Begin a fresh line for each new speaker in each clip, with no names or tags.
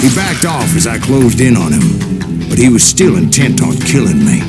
He backed off as I closed in on him, but he was still intent on killing me.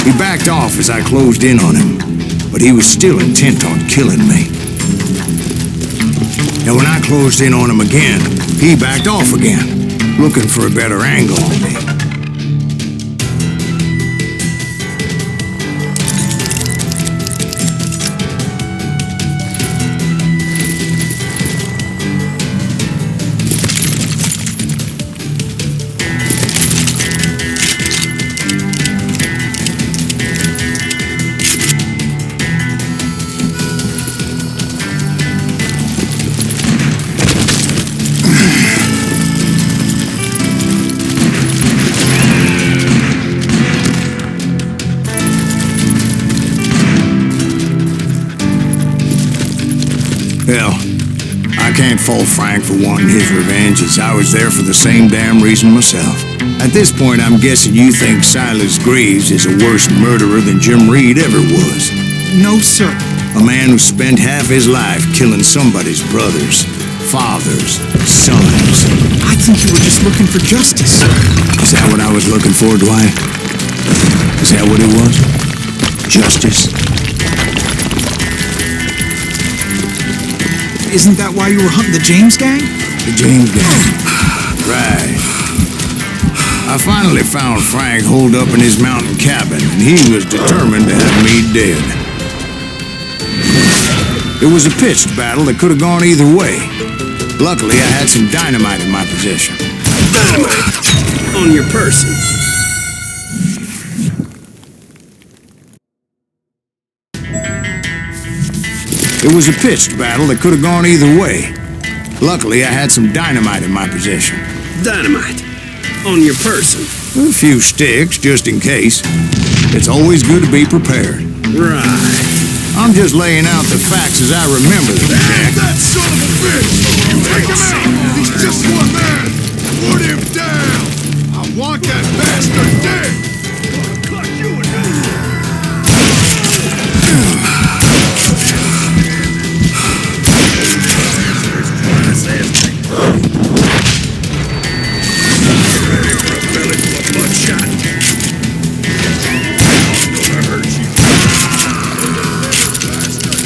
He backed off as I closed in on him, but he was still intent on killing me. And when I closed in on him again, he backed off again, looking for a better angle on me. Hell, I can't fault Frank for wanting his revenge, as I was there for the same damn reason myself. At this point, I'm guessing you think Silas Greaves is a worse murderer than Jim Reed ever was.
No, sir.
A man who spent half his life killing somebody's brothers, fathers, sons.
I think you were just looking for justice.
Is that what I was looking for, Dwight? Is that what it was? Justice?
Isn't that why you were hunting the James gang?
The James gang. Right. I finally found Frank holed up in his mountain cabin, and he was determined to have me dead. It was a pitched battle that could have gone either way. Luckily, I had some dynamite in my possession.
Dynamite? On your person?
It was a pitched battle that could have gone either way. Luckily, I had some dynamite in my possession.
Dynamite? On your person?
A few sticks, just in case. It's always good to be prepared.
Right.
I'm just laying out the facts as I remember them, Jack.
That son of a bitch! Take him out! He's just one man! Put him down! I want that bastard dead! Cut you in half! Ready for a belly full of bloodshot? I'm gonna hurt you. Bastard.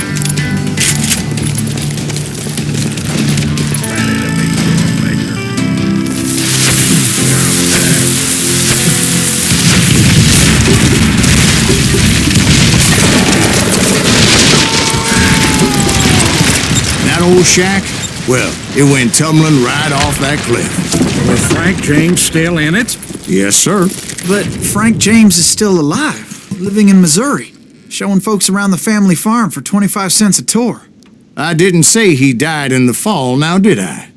old shack? Well, it went tumbling right off that cliff.
Was Frank James still in it?
Yes, sir.
But Frank James is still alive, living in Missouri, showing folks around the family farm for 25 cents a tour.
I didn't say he died in the fall, now did I?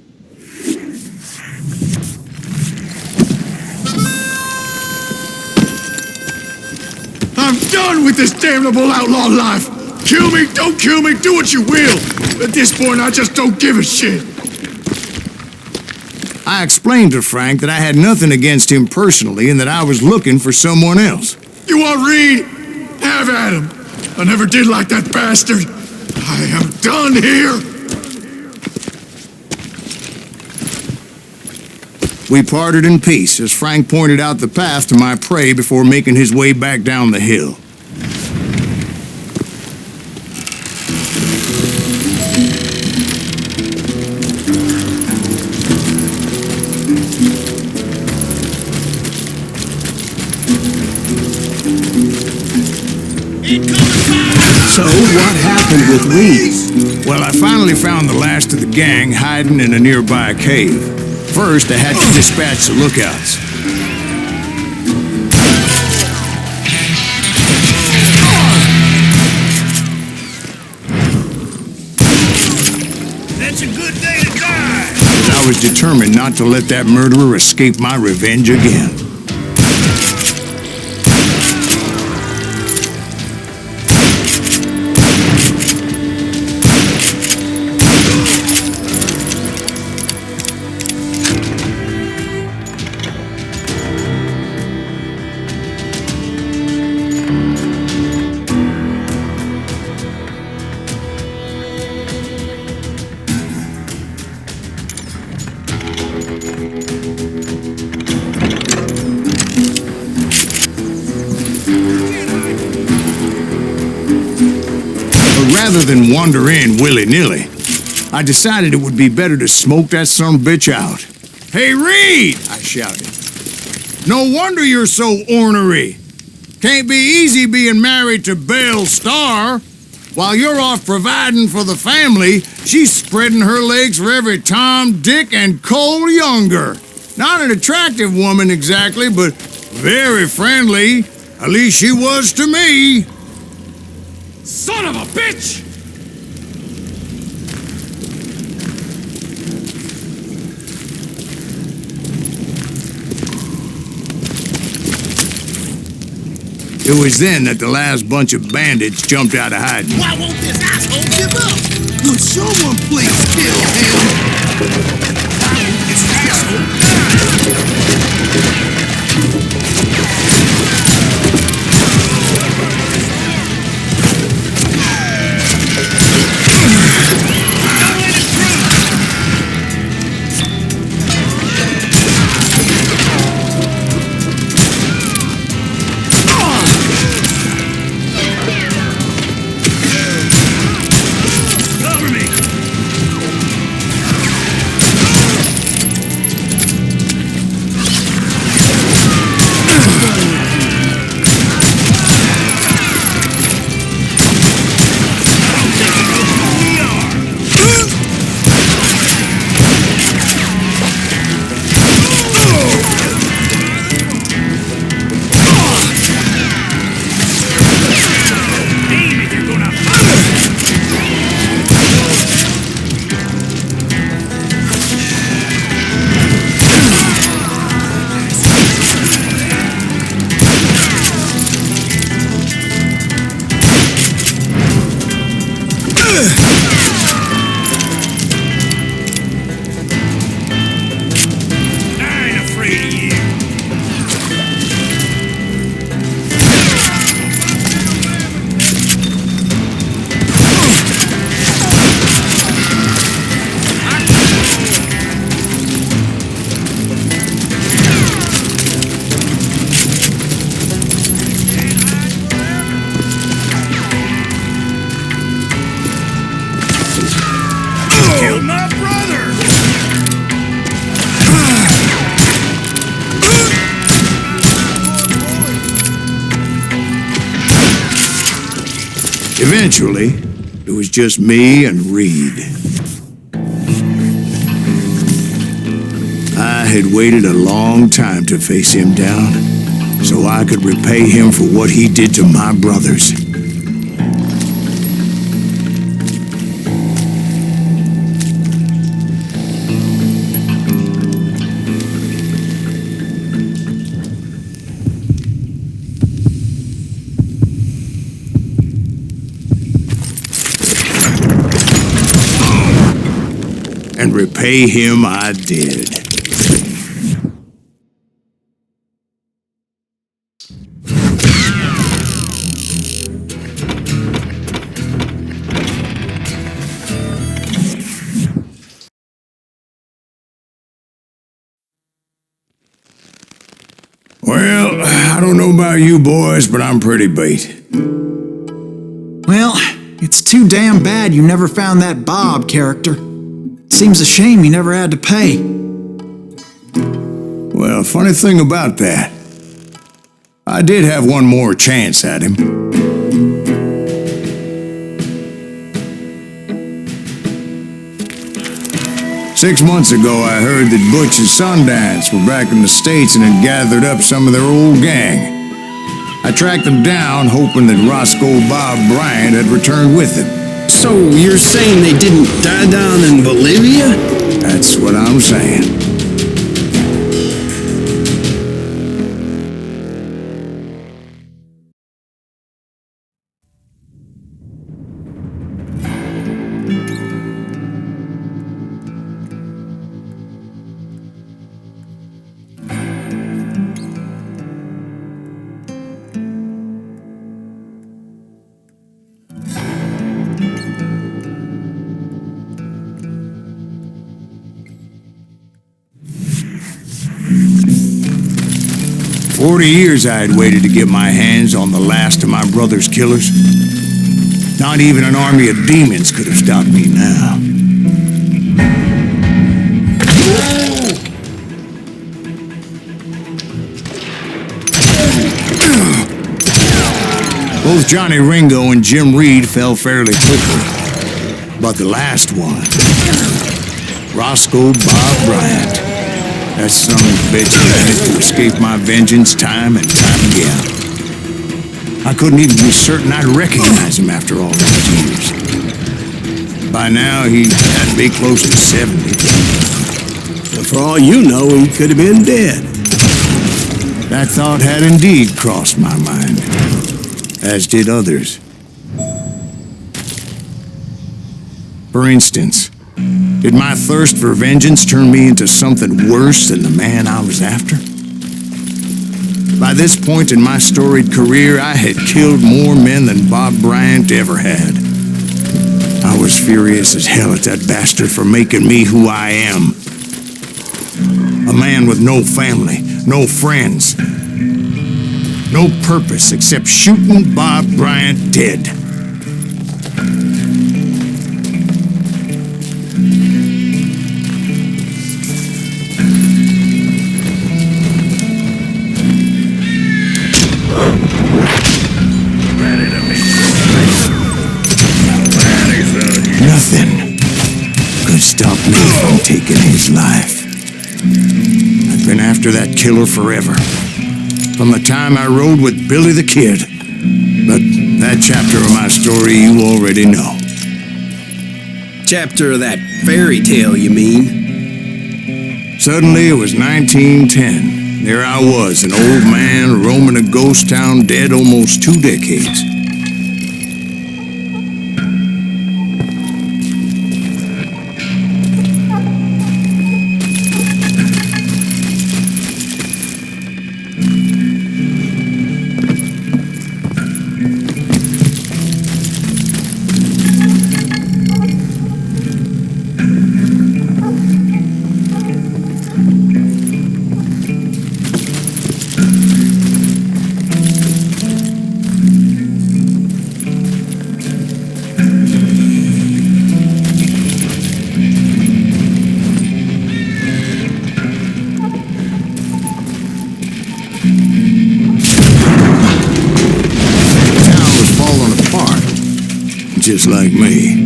I'm done with this damnable outlaw life! Kill me, don't kill me, do what you will! At this point, I just don't give a shit!
I explained to Frank that I had nothing against him personally and that I was looking for someone else.
You want Reed? Have at him! I never did like that bastard! I am done here!
We parted in peace as Frank pointed out the path to my prey before making his way back down the hill.
So what happened with Reed?
Well, I finally found the last of the gang hiding in a nearby cave. First, I had to dispatch the lookouts.
That's a good day to die!
As I was determined not to let that murderer escape my revenge again. Rather than wander in willy-nilly, I decided it would be better to smoke that sumbitch out. "Hey, Reed!" I shouted. "No wonder you're so ornery. Can't be easy being married to Belle Starr. While you're off providing for the family, she's spreading her legs for every Tom, Dick, and Cole Younger. Not an attractive woman exactly, but very friendly. At least she was to me."
Son of a bitch!
It was then that the last bunch of bandits jumped out of hiding.
Why won't this asshole give up? Would someone please kill him? Why won't this asshole Eventually, it was just me and Reed.
had waited a long time to face him down, so I could repay him for what he did to my brothers. And repay him I did. Well, I don't know about you boys, but I'm pretty beat.
Well, it's too damn bad you never found that Bob character. Seems a shame you never had to pay.
Well, funny thing about that, I did have one more chance at him. Six months ago, I heard that Butch and Sundance were back in the States and had gathered up some of their old gang. I tracked them down, hoping that Roscoe Bob Bryant had returned with them.
So you're saying they didn't die down in Bolivia?
That's what I'm saying. "40 years I had waited to get my hands on the last of my brother's killers. Not even an army of demons could have stopped me now. Both Johnny Ringo and Jim Reed fell fairly quickly. But the last one, Roscoe Bob Bryant, that son of a bitch managed to escape my vengeance time and time again. I couldn't even be certain I'd recognize him after all those years. By now, he had to be close to 70.
But for all you know, he could have been dead.
That thought had indeed crossed my mind, as did others. For instance, did my thirst for vengeance turn me into something worse than the man I was after? By this point in my storied career, I had killed more men than Bob Bryant ever had. I was furious as hell at that bastard for making me who I am. A man with no family, no friends, no purpose except shooting Bob Bryant dead. Nothing could stop me from taking his life. I've been after that killer forever, from the time I rode with Billy the Kid. But that chapter of my story you already know.
Chapter of that fairy tale, you mean?
Suddenly it was 1910. There I was, an old man roaming a ghost town dead almost 2 decades. Just like me.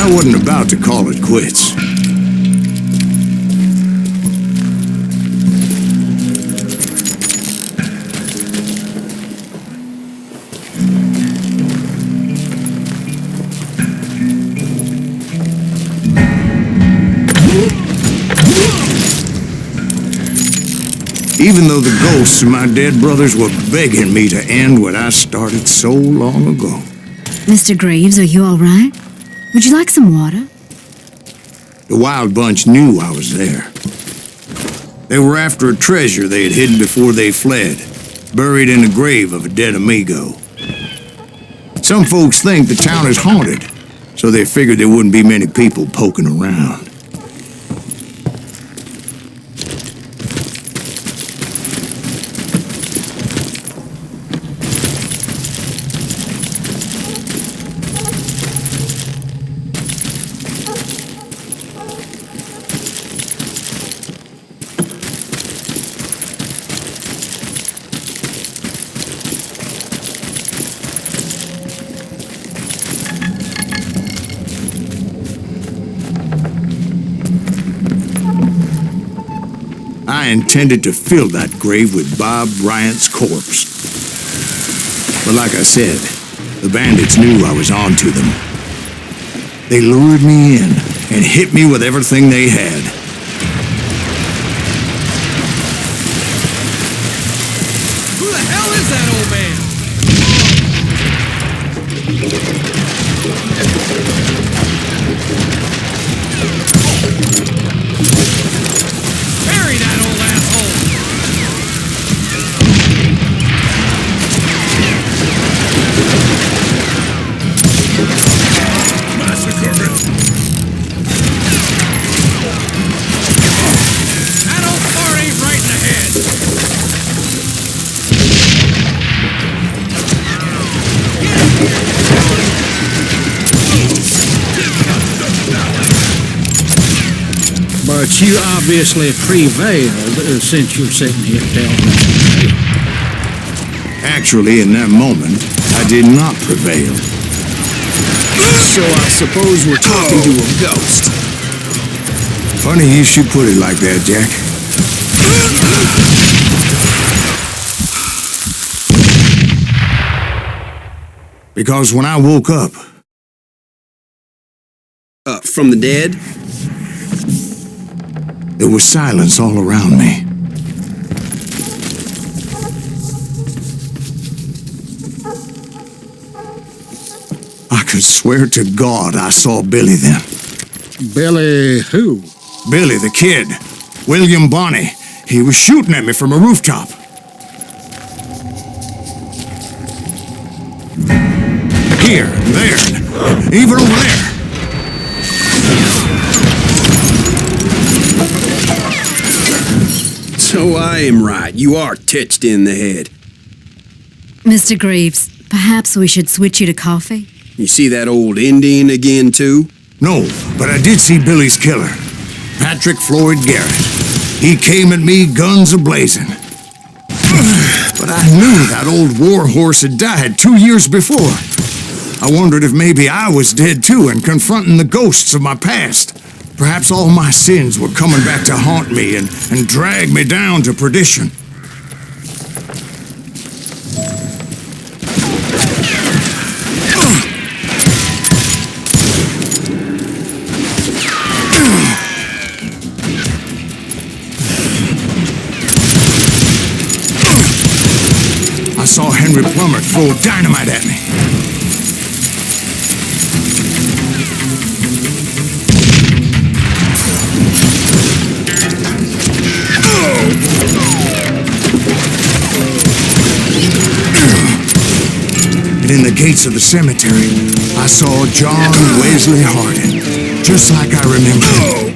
I wasn't about to call it quits. Even though the ghosts of my dead brothers were begging me to end what I started so long ago.
Mr. Graves, are you all right? Would you like some water?
The Wild Bunch knew I was there. They were after a treasure they had hidden before they fled, buried in the grave of a dead amigo. Some folks think the town is haunted, so they figured there wouldn't be many people poking around. I intended to fill that grave with Bob Bryant's corpse. But like I said, the bandits knew I was on to them. They lured me in and hit me with everything they had.
Who the hell is that old man? Bury that old asshole!
Massacre it.
That old fart ain't right in the head!
But you obviously prevailed since you're sitting here telling me.
Actually, in that moment, I did not prevail.
So I suppose we're talking to a ghost.
Funny you should put it like that, Jack. Because when I woke up,
From the dead?
there was silence all around me. I could swear to God I saw Billy then.
Billy who?
Billy, the kid. William Bonney. He was shooting at me from a rooftop. Here, there, even over there.
So I am right. You are touched in the head.
Mr. Graves, perhaps we should switch you to coffee?
You see that old Indian again, too?
No, but I did see Billy's killer, Patrick Floyd Garrett. He came at me guns a-blazing. But I knew that old war horse had died 2 years before. I wondered if maybe I was dead too and confronting the ghosts of my past. Perhaps all my sins were coming back to haunt me and drag me down to perdition. I saw Henry Plummer throw dynamite at me. And in the gates of the cemetery, I saw John Wesley Hardin, just like I remember.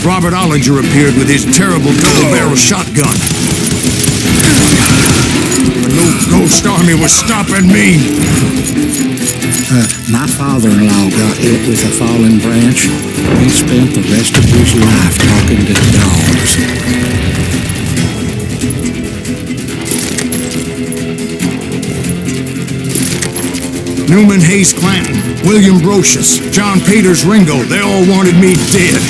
Robert Ollinger appeared with his terrible double-barrel shotgun. But no ghost army was stopping me.
My father-in-law got hit with a fallen branch. He spent the rest of his life talking to dogs.
Newman Hayes Clanton, William Brocious, John Peters Ringo, they all wanted me dead.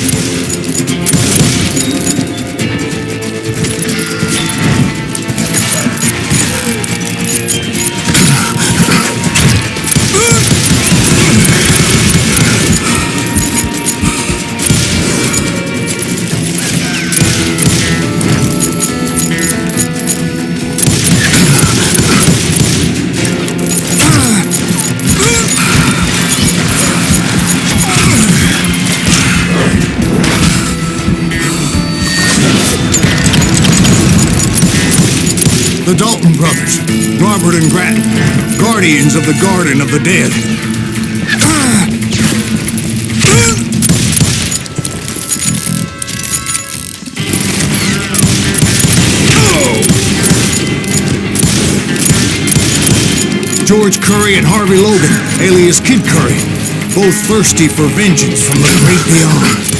The Dalton brothers, Robert and Grattan, guardians of the Garden of the Dead. George Curry and Harvey Logan, alias Kid Curry, both thirsty for vengeance from the great beyond.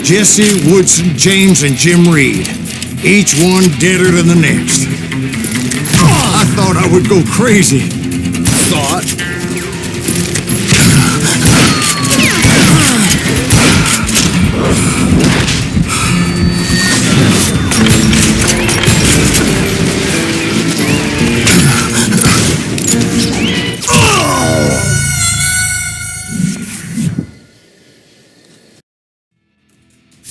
Jesse, Woodson, James, and Jim Reed. Each one deader than the next. I thought I would go crazy. Thought?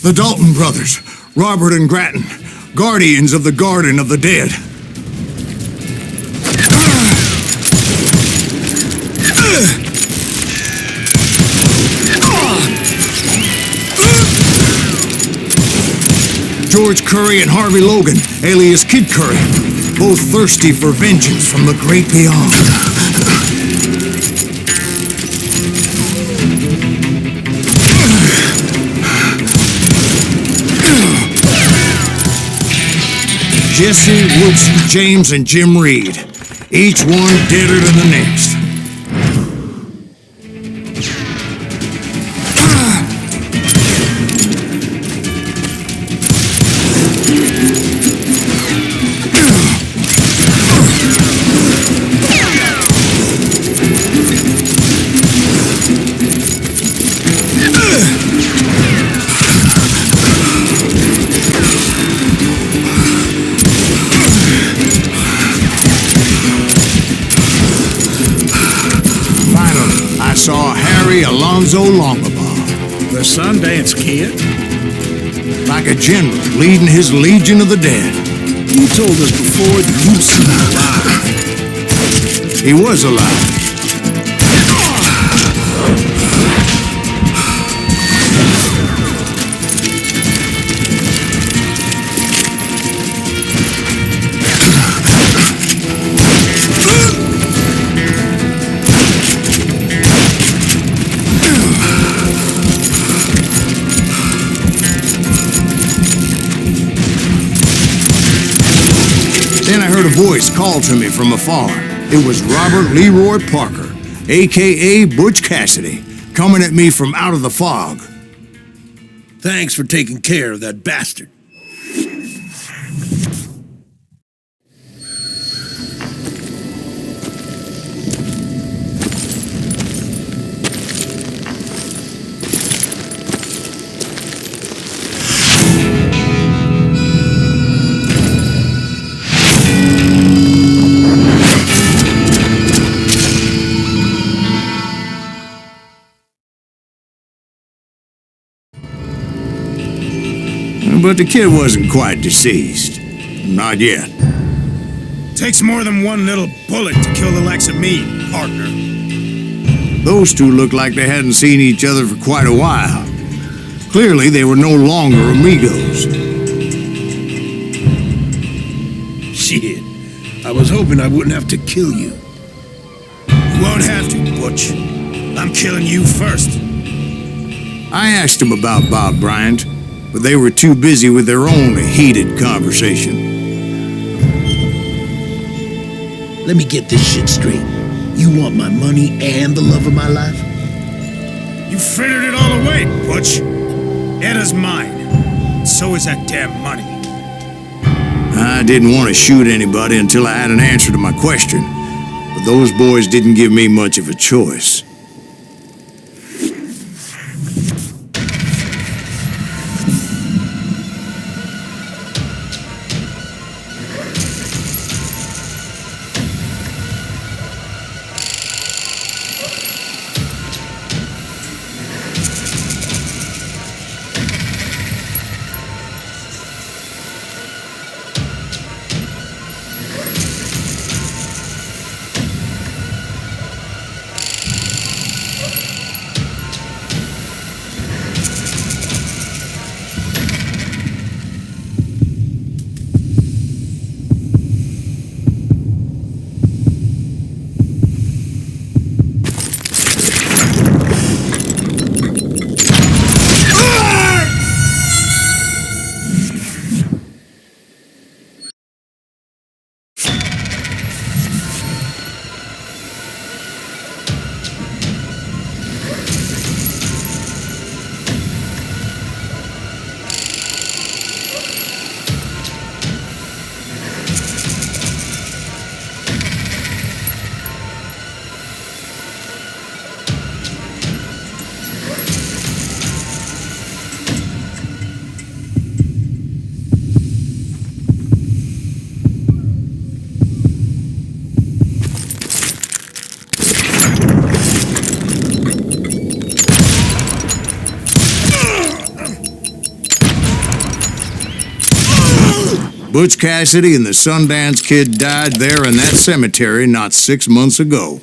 The Dalton brothers, Robert and Grattan, guardians of the Garden of the Dead. George Curry and Harvey Logan, alias Kid Curry, both thirsty for vengeance from the great beyond. Jesse, Woodson, James, and Jim Reed. Each one deader than the next. Saw Harry Alonzo Longabaugh.
The Sundance Kid?
Like a general leading his legion of the dead.
You told us before that you'd seen him alive.
He was alive. Then I heard a voice call to me from afar. It was Robert Leroy Parker, a.k.a. Butch Cassidy, coming at me from out of the fog.
Thanks for taking care of that bastard.
but the kid wasn't quite deceased. Not yet.
Takes more than one little bullet to kill the likes of me, partner.
Those two looked like they hadn't seen each other for quite a while. Clearly, they were no longer amigos.
Shit. I was hoping I wouldn't have to kill you. You won't have to, Butch. I'm killing you first.
I asked them about Bob Bryant, but they were too busy with their own heated conversation.
Let me get this shit straight. You want my money and the love of my life?
You frittered it all away, Butch. Edda's mine. So is that damn money.
I didn't want to shoot anybody until I had an answer to my question, but those boys didn't give me much of a choice. Butch Cassidy and the Sundance Kid died there in that cemetery not 6 months ago.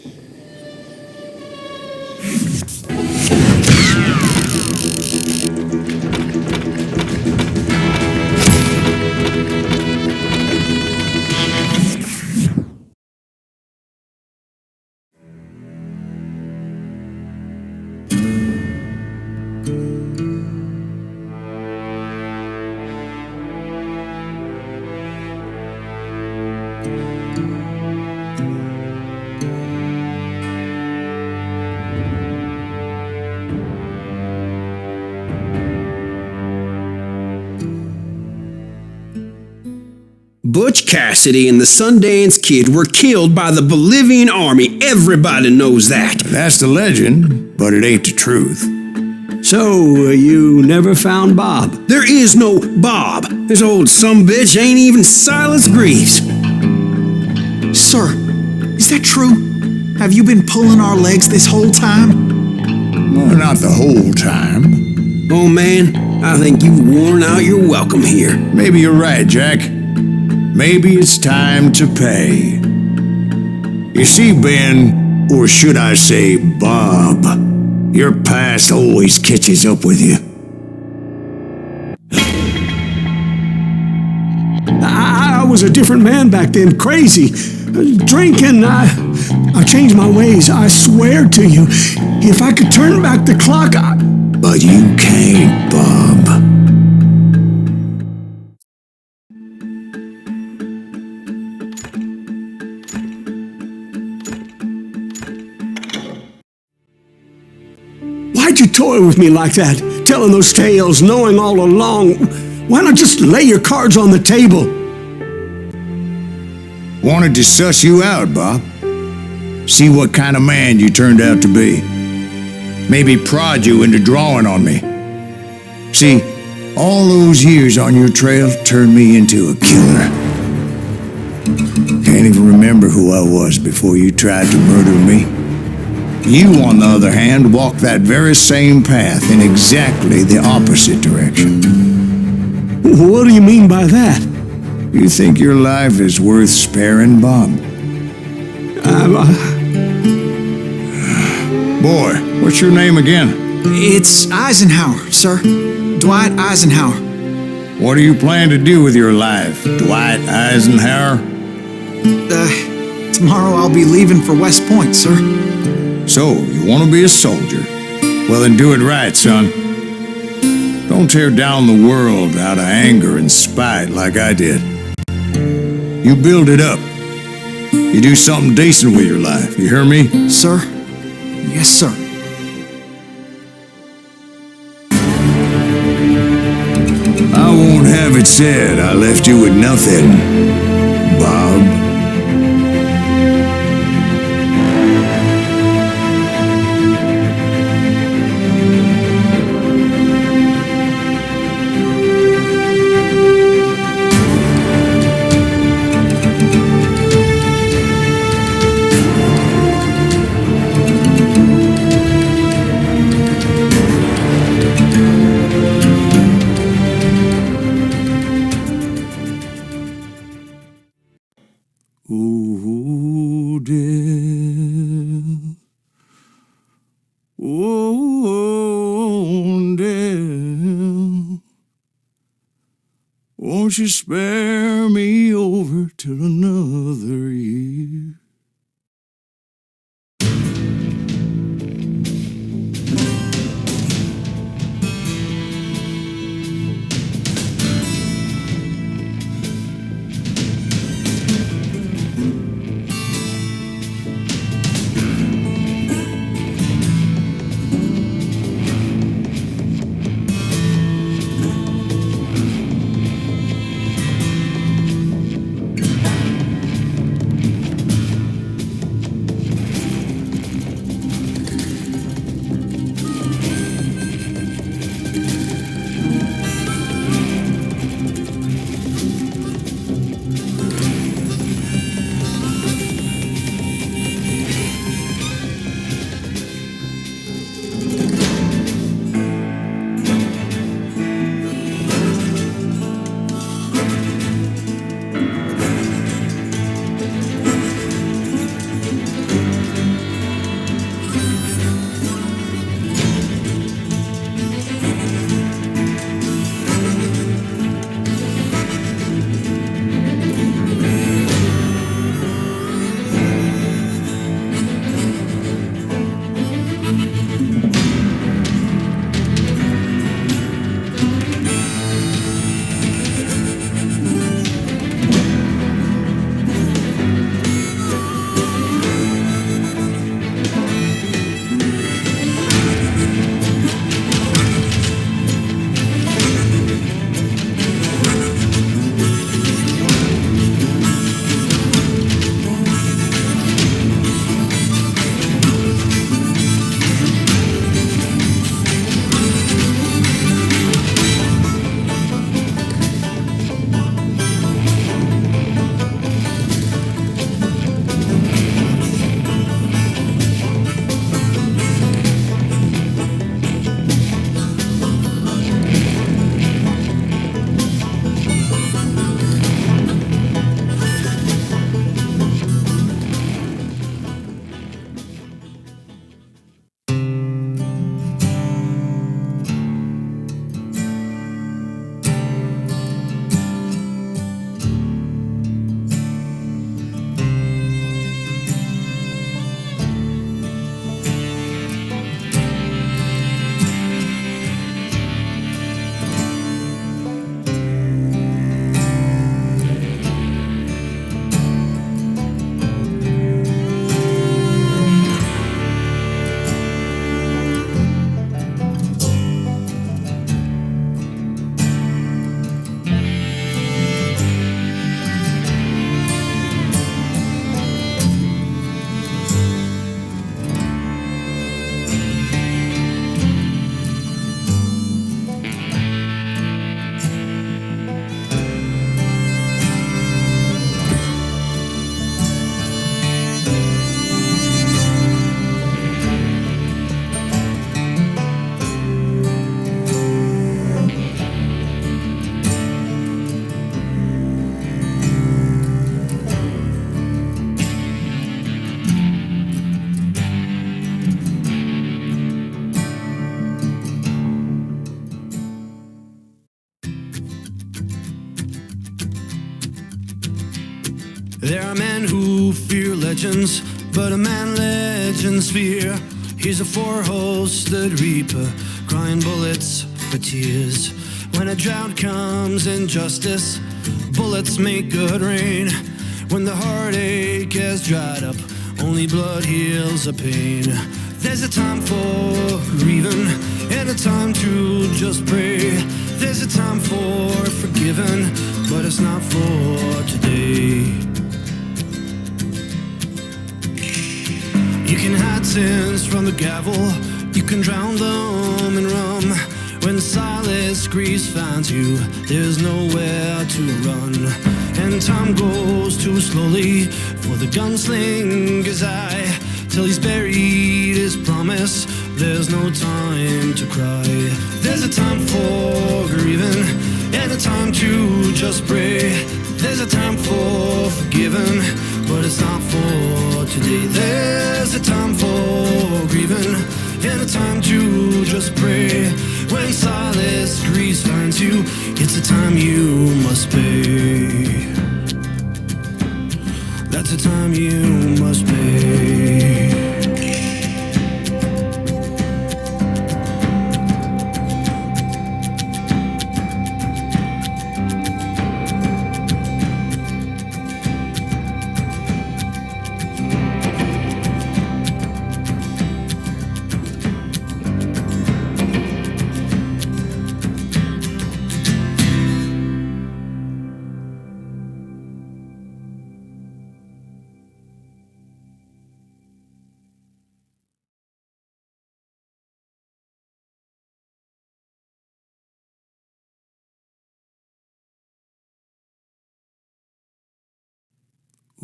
Butch Cassidy and the Sundance Kid were killed by the Bolivian army. Everybody knows that.
That's the legend, but it ain't the truth.
So, you never found Bob? There is no Bob. This old sumbitch ain't even Silas Greaves.
Sir, is that true? Have you been pulling our legs this whole time?
Well, not the whole time.
Oh man, I think you've worn out your welcome here.
Maybe you're right, Jack. Maybe it's time to pay. You see, Ben, or should I say Bob, your past always catches up with you.
I was a different man back then, crazy. Drinking, I changed my ways, I swear to you. If I could turn back the clock,
But you can't, Bob.
Why'd you toy with me like that? Telling those tales, knowing all along. Why not just lay your cards on the table?
Wanted to suss you out, Bob. See what kind of man you turned out to be. Maybe prod you into drawing on me. See, all those years on your trail turned me into a killer. Can't even remember who I was before you tried to murder me. You, on the other hand, walked that very same path in exactly the opposite direction.
What do you mean by that?
You think your life is worth sparing, Bob? Boy, what's your name again?
It's Eisenhower, sir. Dwight Eisenhower.
What do you plan to do with your life, Dwight Eisenhower?
Tomorrow I'll be leaving for West Point, sir.
So, you want to be a soldier? Well, then do it right, son. Don't tear down the world out of anger and spite like I did. You build it up. You do something decent with your life, you hear me?
Sir? Yes, sir.
I won't have it said I left you with nothing, Bob. Oh, dear. Oh, dear. Won't you spare me over till another year?
There are men who fear legends, but a man legends fear. He's a four-hosted reaper, crying bullets for tears. When a drought comes in justice, bullets make good rain. When the heartache has dried up, only blood heals a pain. There's a time for grieving and a time to just pray. There's a time for forgiving, but it's not for today. You can hide sins from the gavel, you can drown them in rum. When silence grease finds you, there's nowhere to run. And time goes too slowly for the gunslinger's eye. Till he's buried his promise, there's no time to cry. There's a time for grieving and a time to just pray. There's a time for forgiving, but it's not for today. There's a time for grieving and a time to just pray. When silence grease finds you, it's a time you must pay. That's a time you must pay.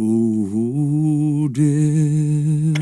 Ooh, dear.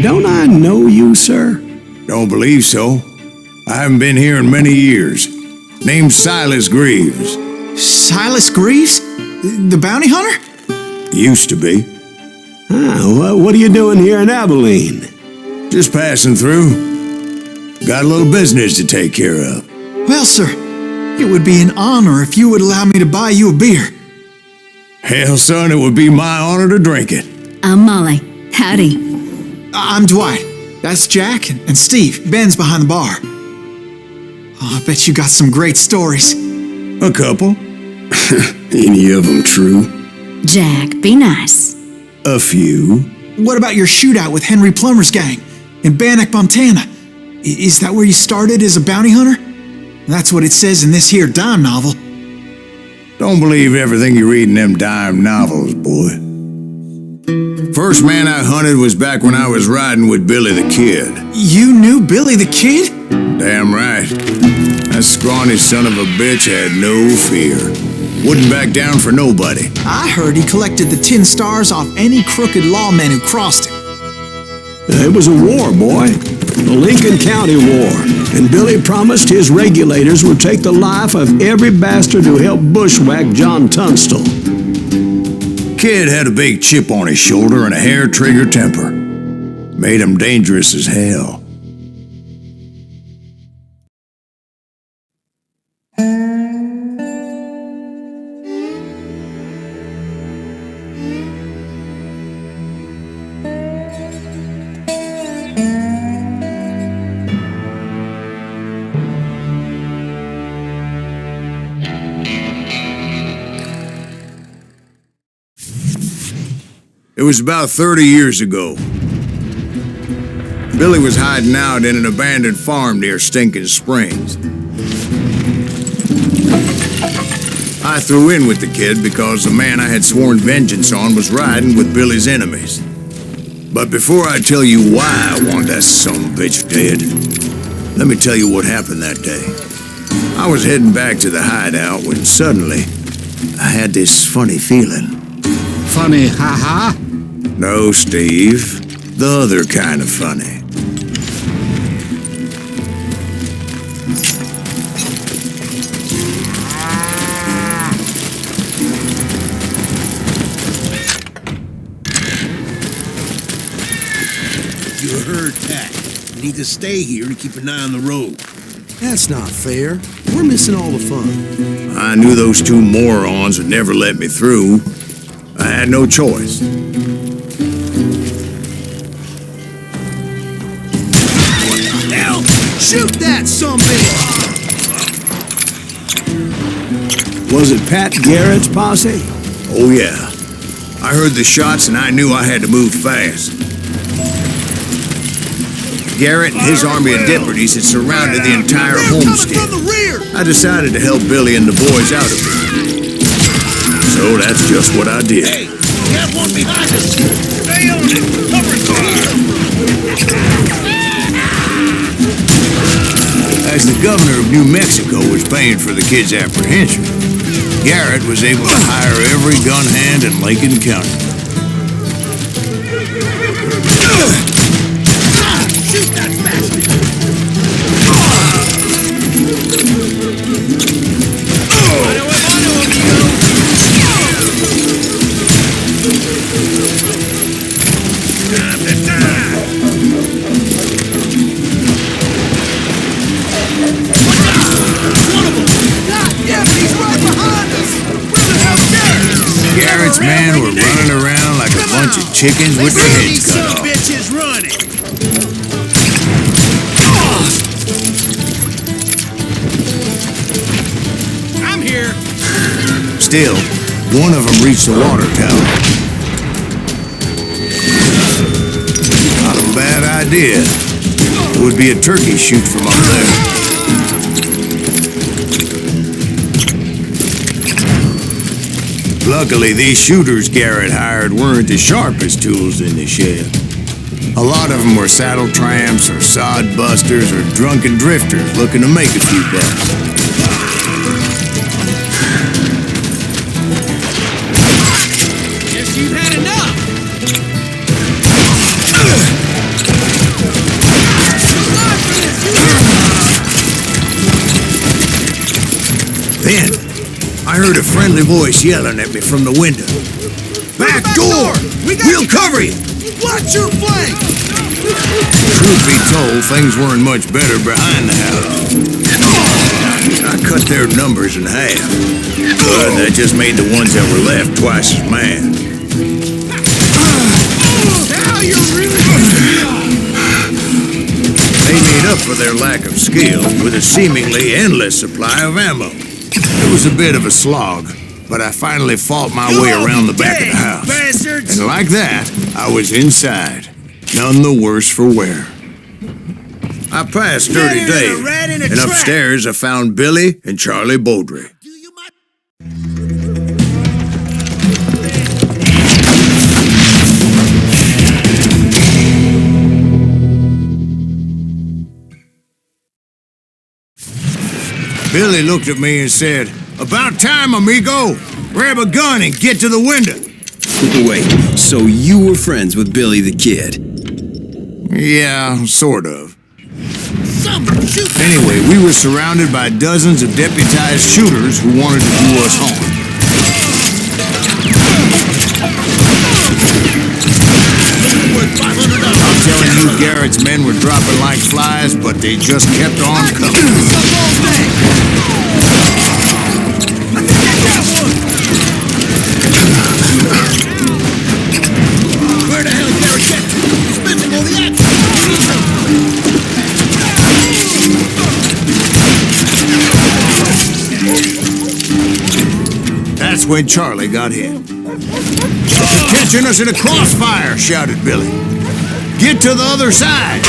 Don't I know you, sir?
Don't believe so. I haven't been here in many years. Name's Silas Greaves.
Silas Greaves? The bounty hunter?
Used to be.
What are you doing here in Abilene?
Just passing through. Got a little business to take care of.
Well, sir, it would be an honor if you would allow me to buy you a beer.
Hell, son, it would be my honor to drink it.
I'm Molly. Howdy.
I'm Dwight. That's Jack and Steve. Ben's behind the bar. Oh, I bet you got some great stories.
A couple.
Any of them true?
Jack, be nice.
A few.
What about your shootout with Henry Plummer's gang in Bannock, Montana? Is that where you started as a bounty hunter? That's what it says in this here dime novel.
Don't believe everything you read in them dime novels, boy. First man I hunted was back when I was riding with Billy the Kid.
You knew Billy the Kid?
Damn right. That scrawny son of a bitch had no fear. Wouldn't back down for nobody.
I heard he collected the 10 stars off any crooked lawmen who crossed him.
It was a war, boy. The Lincoln County War. And Billy promised his regulators would take the life of every bastard who helped bushwhack John Tunstall.
Kid had a big chip on his shoulder and a hair-trigger temper. Made him dangerous as hell. It was about 30 years ago. Billy was hiding out in an abandoned farm near Stinking Springs. I threw in with the kid because the man I had sworn vengeance on was riding with Billy's enemies. But before I tell you why I want that son of a bitch dead, let me tell you what happened that day. I was heading back to the hideout when suddenly I had this funny feeling.
Funny, haha?
No, Steve. The other kind of funny.
You heard that. You need to stay here and keep an eye on the road.
That's not fair. We're missing all the fun.
I knew those two morons would never let me through. I had no choice.
Hell, shoot that sumbitch!
Was it Pat Garrett's posse?
Oh, yeah. I heard the shots and I knew I had to move fast. Garrett and his army of deputies had surrounded the entire homestead.
From the rear!
I decided to help Billy and the boys out of it. So that's just what I did.
Hey, we have one behind us. Stay on it. Cover fire.
As the governor of New Mexico was paying for the kid's apprehension, Garrett was able to hire every gun hand in Lincoln County.
Shoot that bastard.
Garrett's men were running around like a bunch of chickens with their heads cut off.
Bitches running. I'm here.
Still, one of them reached the water tower. Not a bad idea. It would be a turkey shoot from up there. Luckily, these shooters Garrett hired weren't the sharpest tools in the shed. A lot of them were saddle tramps or sod busters or drunken drifters looking to make a few bucks.
Guess you've had enough.
Then, I heard a friendly voice yelling at me from the window. Back door! We'll cover you!
Watch your flank!
Truth be told, things weren't much better behind the house. I cut their numbers in half, but that just made the ones that were left twice as mad.
Now you're really...
They made up for their lack of skill with a seemingly endless supply of ammo. It was a bit of a slog, but I finally fought my way around the back of the house.
Bastards!
And like that, I was inside, none the worse for wear. I passed Dirty Dave, and upstairs I found Billy and Charlie Beaudry. Billy looked at me and said, "About time, amigo. Grab a gun and get to the window."
Wait, so you were friends with Billy the Kid?
Yeah, sort of. Anyway, we were surrounded by dozens of deputized shooters who wanted to do us harm. I'm telling you, Garrett's men were dropping like flies, but they just kept on coming.
Where the hell is Garrett? He's missing all the action.
That's when Charlie got hit. Catching us in a crossfire, shouted Billy. Get to the other side.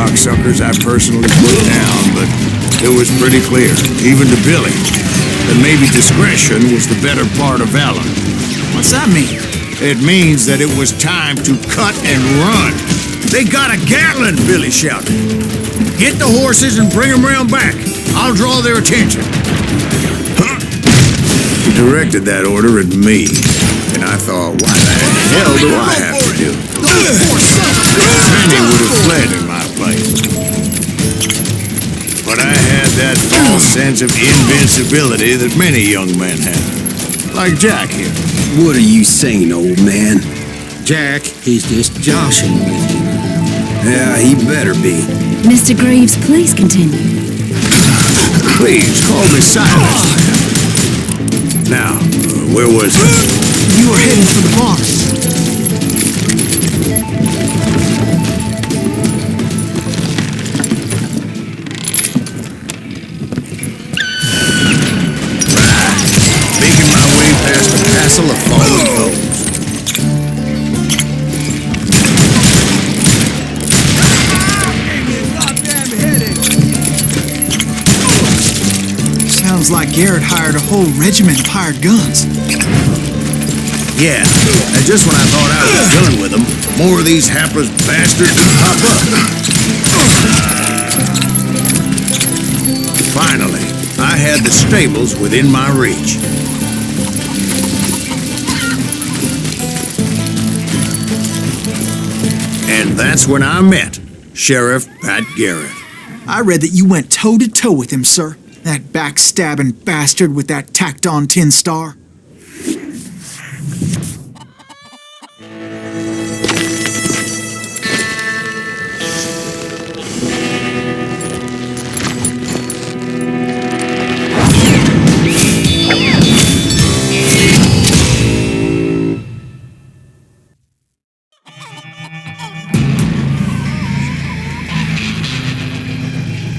Cocksuckers I personally put down, but it was pretty clear, even to Billy, that maybe discretion was the better part of valor.
What's that mean?
It means that it was time to cut and run. They got a Gatlin, Billy shouted. Get the horses and bring them round back. I'll draw their attention. Huh? He directed that order at me, and I thought, why the hell do I have to do it? Many would have fled in my place. But I had that false sense of invincibility that many young men have. Like Jack here.
What are you saying, old man?
Jack, he's just joshing with you.
Yeah, he better be.
Mr. Greaves, please continue.
Please, call me Silas. Now, where was it?
You were heading for the bar.
Making my way past a passel of fallen foes.
Sounds like Garrett hired a whole regiment of hired guns.
Yeah, and just when I thought I was dealing with them, more of these hapless bastards would pop up. Finally, I had the stables within my reach. And that's when I met Sheriff Pat Garrett.
I read that you went toe-to-toe with him, sir. That backstabbing bastard with that tacked-on tin star.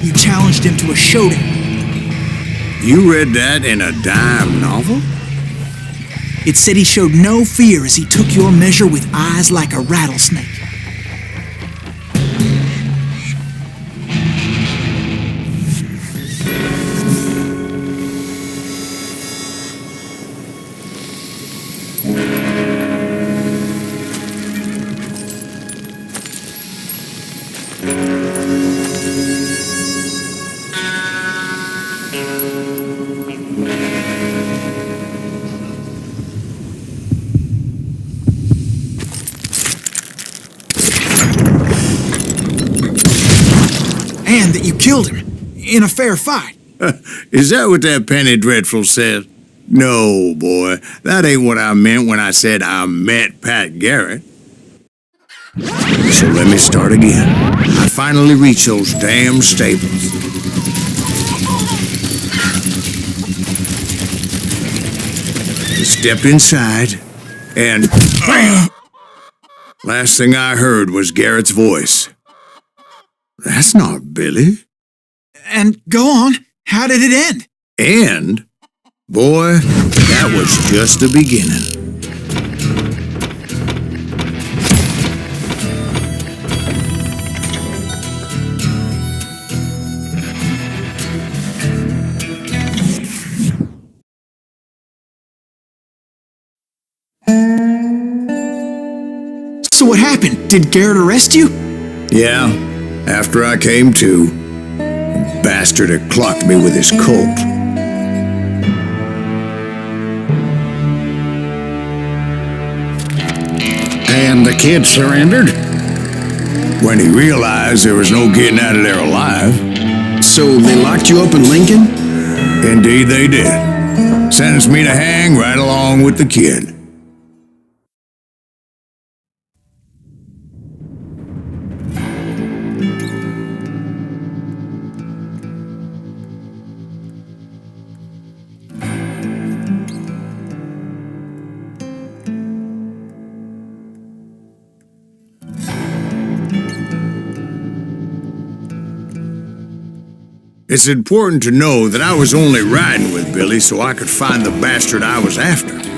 You challenged him to a showdown.
You read that in a dime novel?
It said he showed no fear as he took your measure with eyes like a rattlesnake. And that you killed him in a fair fight.
Is that what that Penny Dreadful said? No, boy, that ain't what I meant when I said I met Pat Garrett. So let me start again. I finally reached those damn stables. I stepped inside, and last thing I heard was Garrett's voice. That's not Billy.
And go on, how did it end?
And, boy, that was just the beginning.
So what happened? Did Garrett arrest you?
Yeah, after I came to, the bastard had clocked me with his Colt.
And the kid surrendered?
When he realized there was no getting out of there alive.
So they locked you up in Lincoln?
Indeed they did. Sentenced me to hang right along with the kid. It's important to know that I was only riding with Billy so I could find the bastard I was after.